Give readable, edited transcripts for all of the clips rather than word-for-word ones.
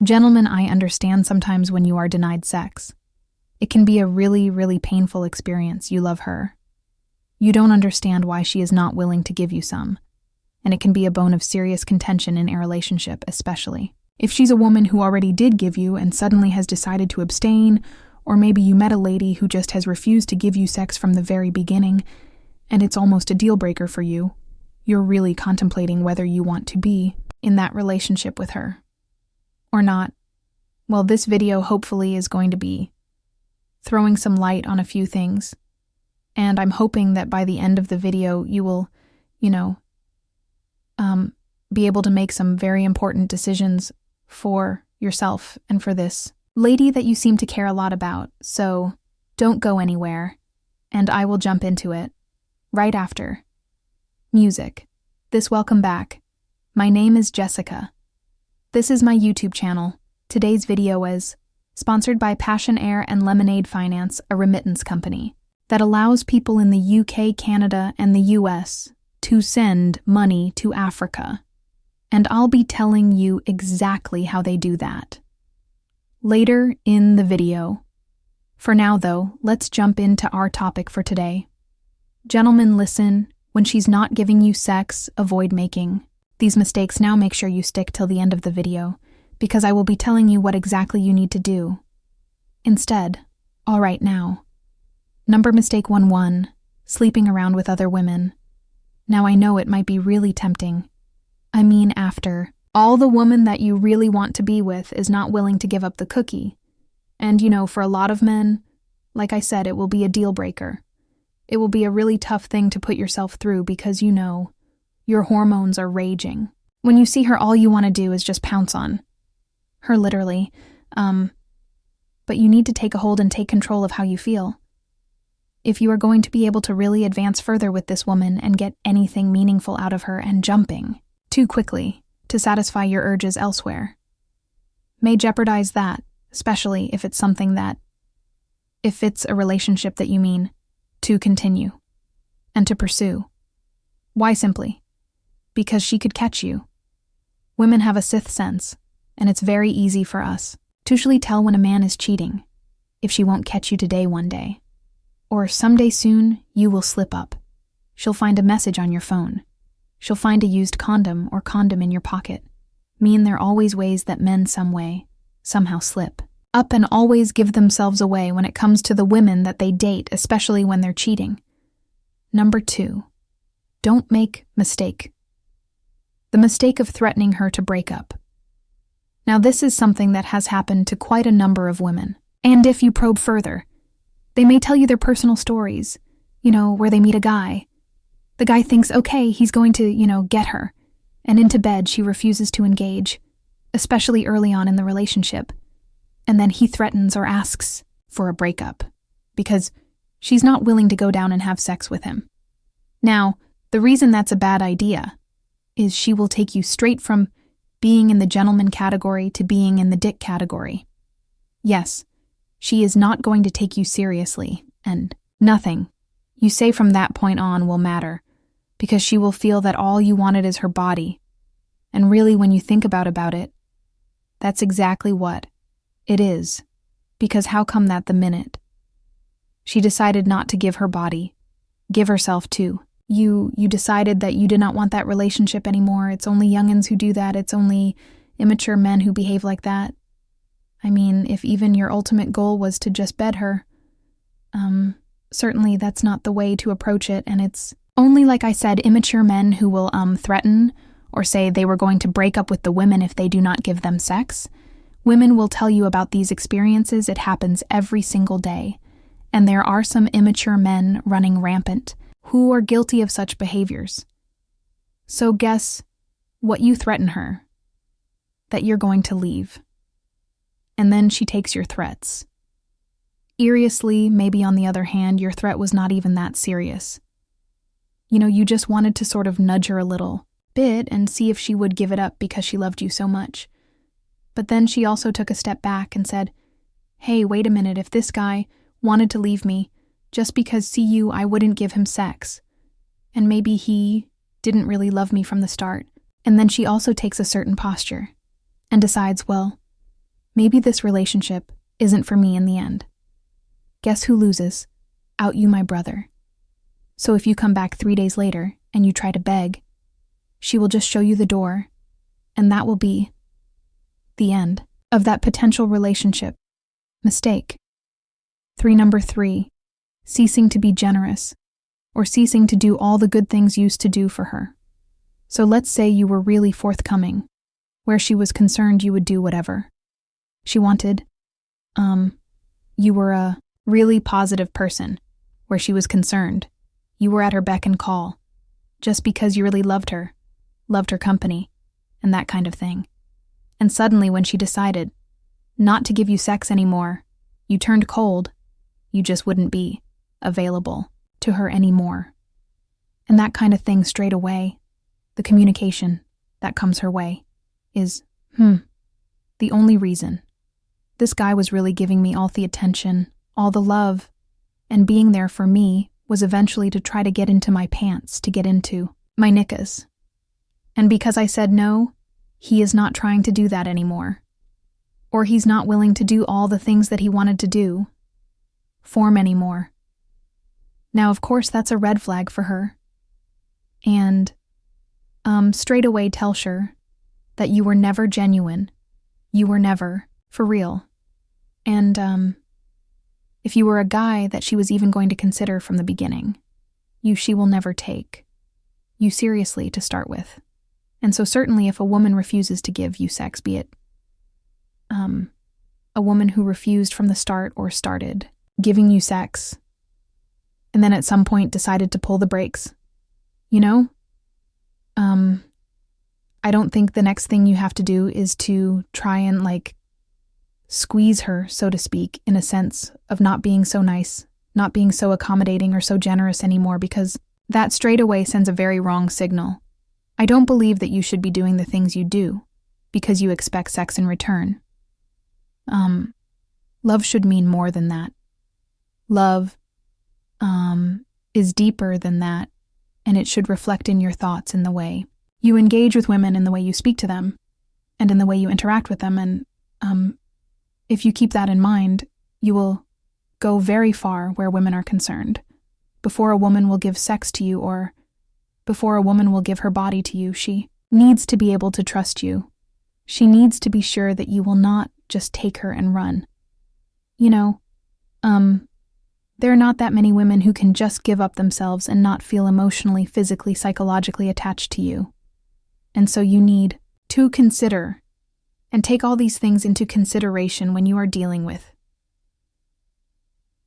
Gentlemen, I understand sometimes when you are denied sex. It can be a really, really painful experience. You love her. You don't understand why she is not willing to give you some. And it can be a bone of serious contention in a relationship, especially if she's a woman who already did give you and suddenly has decided to abstain, or maybe you met a lady who just has refused to give you sex from the very beginning, and it's almost a deal breaker for you. You're really contemplating whether you want to be in that relationship with her or not. Well, this video hopefully is going to be throwing some light on a few things, and I'm hoping that by the end of the video you will, be able to make some very important decisions for yourself and for this lady that you seem to care a lot about. So don't go anywhere, and I will jump into it right after music. Welcome back. My name is Jessica. This is my YouTube channel. Today's video is sponsored by Passion Air and Lemonade Finance, a remittance company that allows people in the UK, Canada, and the US to send money to Africa. And I'll be telling you exactly how they do that later in the video. For now, though, let's jump into our topic for today. Gentlemen, listen. When she's not giving you sex, avoid making these mistakes. Now make sure you stick till the end of the video, because I will be telling you what exactly you need to do instead. All right, now. Mistake 1-1, sleeping around with other women. Now I know it might be really tempting. I mean, after all, the woman that you really want to be with is not willing to give up the cookie. And for a lot of men, like I said, it will be a deal breaker. It will be a really tough thing to put yourself through because your hormones are raging. When you see her, all you want to do is just pounce on her, literally. But you need to take a hold and take control of how you feel. If you are going to be able to really advance further with this woman and get anything meaningful out of her, and jumping too quickly to satisfy your urges elsewhere may jeopardize that, especially if it's a relationship that you mean to continue and to pursue. Why? Simply because she could catch you. Women have a sixth sense, and it's very easy for us to usually tell when a man is cheating. If she won't catch you today, one day, or someday soon, you will slip up. She'll find a message on your phone. She'll find a used condom or condom in your pocket. There are always ways that men somehow slip up and always give themselves away when it comes to the women that they date, especially when they're cheating. 2, don't make mistake. The mistake of threatening her to break up. Now, this is something that has happened to quite a number of women. And if you probe further, they may tell you their personal stories, where they meet a guy. The guy thinks, okay, he's going to, get her. And into bed, she refuses to engage, especially early on in the relationship. And then he threatens or asks for a breakup because she's not willing to go down and have sex with him. Now, the reason that's a bad idea is she will take you straight from being in the gentleman category to being in the dick category. Yes, she is not going to take you seriously, and nothing you say from that point on will matter, because she will feel that all you wanted is her body. And really, when you think about it, that's exactly what it is. Because how come that the minute she decided not to give her body, give herself to you decided that you did not want that relationship anymore? It's only youngins who do that. It's only immature men who behave like that. If even your ultimate goal was to just bed her, certainly that's not the way to approach it. And it's only, like I said, immature men who will threaten or say they were going to break up with the women if they do not give them sex. Women will tell you about these experiences. It happens every single day. And there are some immature men running rampant who are guilty of such behaviors. So guess what? You threaten her that you're going to leave. And then she takes your threats. Seriously, maybe on the other hand, your threat was not even that serious. You just wanted to sort of nudge her a little bit and see if she would give it up because she loved you so much. But then she also took a step back and said, hey, wait a minute, if this guy wanted to leave me just because, I wouldn't give him sex. And maybe he didn't really love me from the start. And then she also takes a certain posture and decides, well, Maybe this relationship isn't for me in the end. Guess who loses? Out you, my brother. So if you come back 3 days later and you try to beg, she will just show you the door, and that will be the end of that potential relationship. Mistake. Number 3, ceasing to be generous, or ceasing to do all the good things used to do for her. So let's say you were really forthcoming, where she was concerned you would do whatever she wanted. You were a really positive person, where she was concerned. You were at her beck and call, just because you really loved her company, and that kind of thing. And suddenly when she decided not to give you sex anymore, you turned cold. You just wouldn't be available to her anymore. And that kind of thing straight away, the communication that comes her way is, the only reason. This guy was really giving me all the attention, all the love, and being there for me was eventually to try to get into my pants, to get into my knickas. And because I said no, he is not trying to do that anymore. Or he's not willing to do all the things that he wanted to do, form anymore. Now, of course, that's a red flag for her. And straight away tell her that you were never genuine. You were never for real. And if you were a guy that she was even going to consider from the beginning, she will never take you seriously to start with. And so certainly if a woman refuses to give you sex, be it a woman who refused from the start or started giving you sex, and then at some point decided to pull the brakes, I don't think the next thing you have to do is to try and squeeze her, so to speak, in a sense of not being so nice, not being so accommodating or so generous anymore, because that straight away sends a very wrong signal. I don't believe that you should be doing the things you do because you expect sex in return. Love should mean more than that. Love is deeper than that, and it should reflect in your thoughts, in the way you engage with women, in the way you speak to them, and in the way you interact with them. And if you keep that in mind, you will go very far where women are concerned. Before a woman will give sex to you, or before a woman will give her body to you, she needs to be able to trust you. She needs to be sure that you will not just take her and run. There are not that many women who can just give up themselves and not feel emotionally, physically, psychologically attached to you. And so you need to consider and take all these things into consideration when you are dealing with.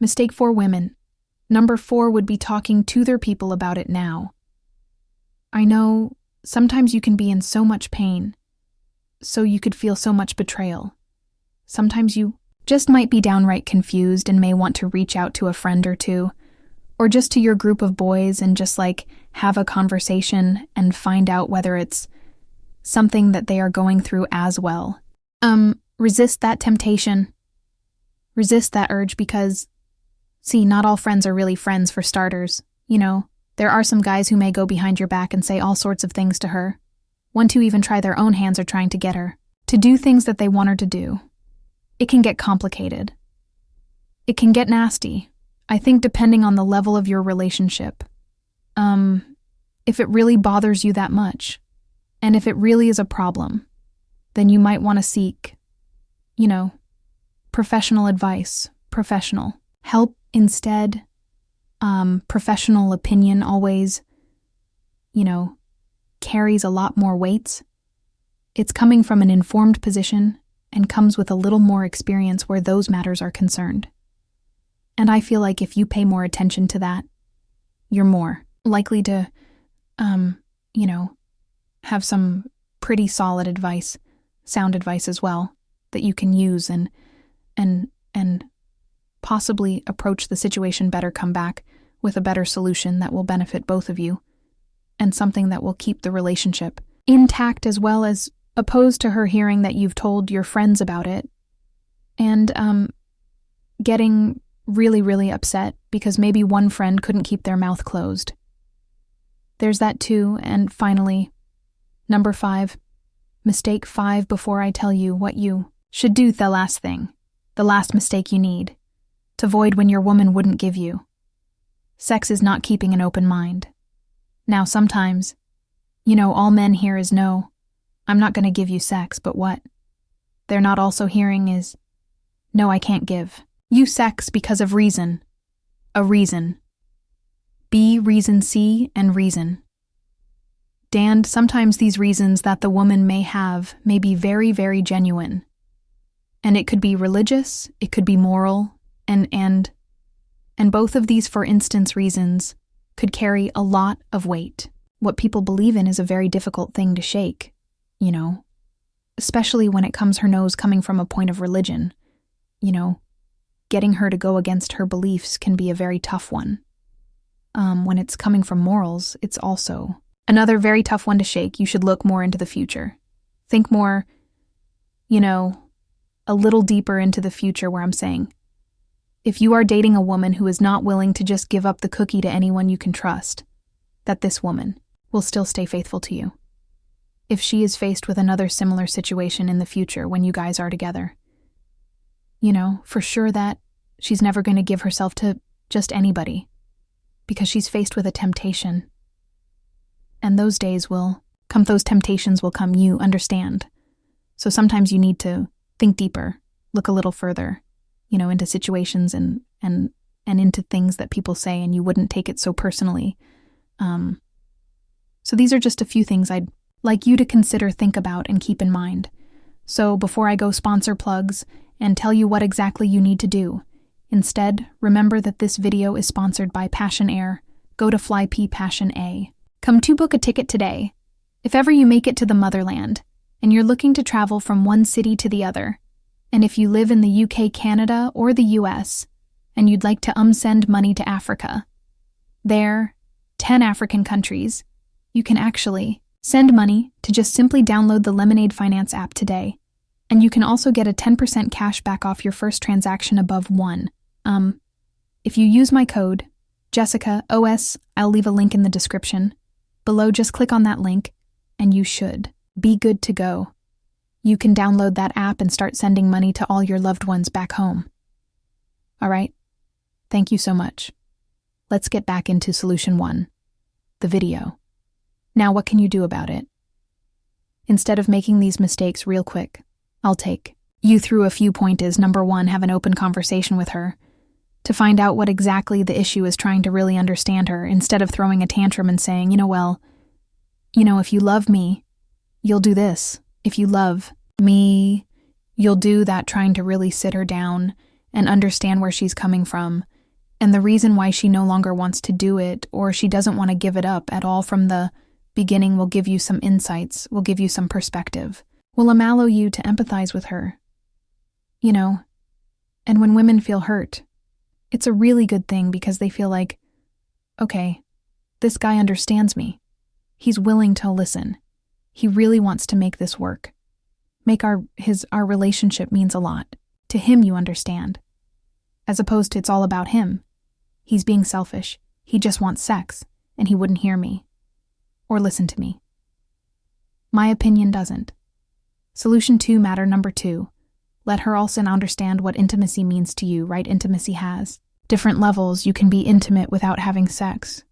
Mistake for women. Number 4 would be talking to their people about it now. I know sometimes you can be in so much pain, so you could feel so much betrayal. Sometimes you just might be downright confused and may want to reach out to a friend or two, or just to your group of boys and just have a conversation and find out whether it's something that they are going through as well. Resist that temptation. Resist that urge because, see, not all friends are really friends for starters. There are some guys who may go behind your back and say all sorts of things to her. One to even try their own hands are trying to get her to do things that they want her to do. It can get complicated. It can get nasty, I think, depending on the level of your relationship. If it really bothers you that much, and if it really is a problem, then you might want to seek, professional advice, professional help instead. Professional opinion always, carries a lot more weight. It's coming from an informed position and comes with a little more experience where those matters are concerned. And I feel like if you pay more attention to that, you're more likely to, have some pretty solid advice, sound advice as well, that you can use and possibly approach the situation better, come back with a better solution that will benefit both of you, and something that will keep the relationship intact, as well as opposed to her hearing that you've told your friends about it and getting really, really upset because maybe one friend couldn't keep their mouth closed. There's that too. And finally, number 5, mistake 5, before I tell you what you should do the last thing, the last mistake you need, to void when your woman wouldn't give you. Sex is not keeping an open mind. Now sometimes, all men hear is no, I'm not going to give you sex, but what they're not also hearing is, no, I can't give you sex because of reason. A reason. B, reason C, and reason. And sometimes these reasons that the woman may have may be very, very genuine. And it could be religious, it could be moral, and both of these, for instance, reasons could carry a lot of weight. What people believe in is a very difficult thing to shake, especially when it comes her nose coming from a point of religion. Getting her to go against her beliefs can be a very tough one. When it's coming from morals, it's also another very tough one to shake. You should look more into the future. Think more, a little deeper into the future, where I'm saying, if you are dating a woman who is not willing to just give up the cookie to anyone you can trust, that this woman will still stay faithful to you. If she is faced with another similar situation in the future when you guys are together, for sure that she's never going to give herself to just anybody, because she's faced with a temptation. And those days will come, those temptations will come, you understand. So sometimes you need to think deeper, look a little further, into situations and into things that people say, and you wouldn't take it so personally. So these are just a few things I'd like you to consider, think about, and keep in mind. So before I go sponsor plugs and tell you what exactly you need to do, instead, remember that this video is sponsored by Passion Air. Go to FlyP Passion A. Come to book a ticket today. If ever you make it to the motherland, and you're looking to travel from one city to the other, and if you live in the UK, Canada, or the US, and you'd like to send money to Africa, there, 10 African countries, you can actually send money to just simply download the Lemonade Finance app today. And you can also get a 10% cash back off your first transaction above one. If you use my code, Jessica OS, I'll leave a link in the description. Below, just click on that link, and you should be good to go. You can download that app and start sending money to all your loved ones back home. All right? Thank you so much. Let's get back into solution 1, the video. Now, what can you do about it? Instead of making these mistakes real quick, I'll take you through a few pointers. Number 1, have an open conversation with her to find out what exactly the issue is, trying to really understand her instead of throwing a tantrum and saying, if you love me, you'll do this. If you love me, you'll do that, trying to really sit her down and understand where she's coming from and the reason why she no longer wants to do it, or she doesn't want to give it up at all from the beginning. Will give you some insights, will give you some perspective, will allow you to empathize with her. And when women feel hurt, it's a really good thing, because they feel like, okay, this guy understands me. He's willing to listen. He really wants to make this work. Our relationship means a lot. To him, you understand. As opposed to it's all about him. He's being selfish. He just wants sex, and he wouldn't hear me or listen to me. My opinion doesn't. Solution 2, matter number 2. Let her also understand what intimacy means to you, right? Intimacy has different levels. You can be intimate without having sex.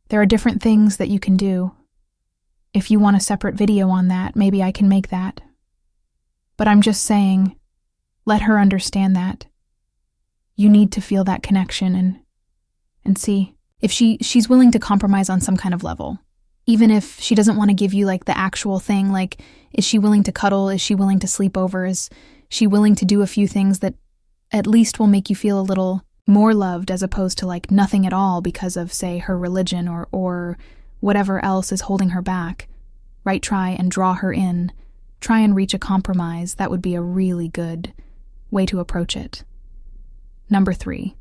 There are different things that you can do. If you want a separate video on that, maybe I can make that. But I'm just saying, let her understand that. You need to feel that connection and see if she's willing to compromise on some kind of level. Even if she doesn't want to give you the actual thing, is she willing to cuddle? Is she willing to sleep over? Is she willing to do a few things that at least will make you feel a little more loved, as opposed to nothing at all because of, say, her religion or whatever else is holding her back, right? Try and draw her in. Try and reach a compromise. That would be a really good way to approach it. Number 3,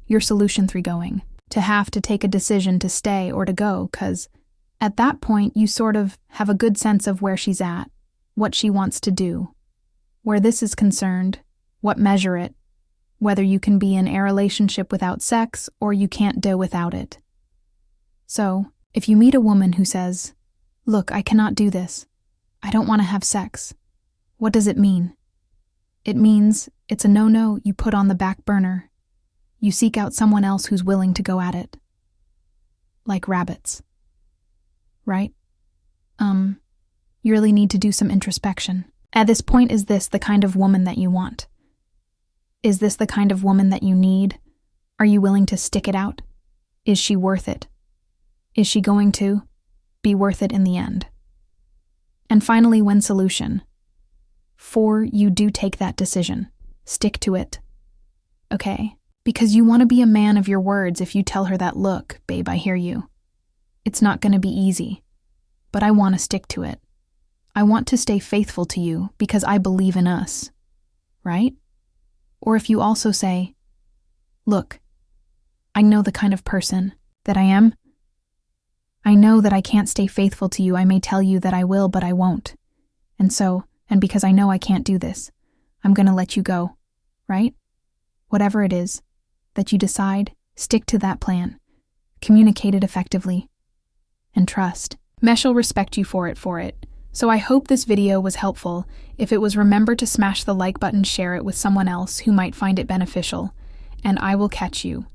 your solution 3 going to have to take a decision to stay or to go, because at that point you sort of have a good sense of where she's at, what she wants to do, where this is concerned, what measure it, whether you can be in a relationship without sex or you can't do without it. So, if you meet a woman who says, look, I cannot do this. I don't want to have sex. What does it mean? It means it's a no-no you put on the back burner. You seek out someone else who's willing to go at it. Like rabbits. Right? You really need to do some introspection. At this point, is this the kind of woman that you want? Is this the kind of woman that you need? Are you willing to stick it out? Is she worth it? Is she going to be worth it in the end? And finally, when solution. 4, you do take that decision. Stick to it. Okay? Because you want to be a man of your words if you tell her that, look, babe, I hear you. It's not going to be easy, but I want to stick to it. I want to stay faithful to you because I believe in us. Right? Or if you also say, look, I know the kind of person that I am. I know that I can't stay faithful to you. I may tell you that I will, but I won't. And because I know I can't do this, I'm going to let you go, right? Whatever it is that you decide, stick to that plan. Communicate it effectively. And trust. Mesh will respect you for it. So I hope this video was helpful. If it was, remember to smash the like button, share it with someone else who might find it beneficial. And I will catch you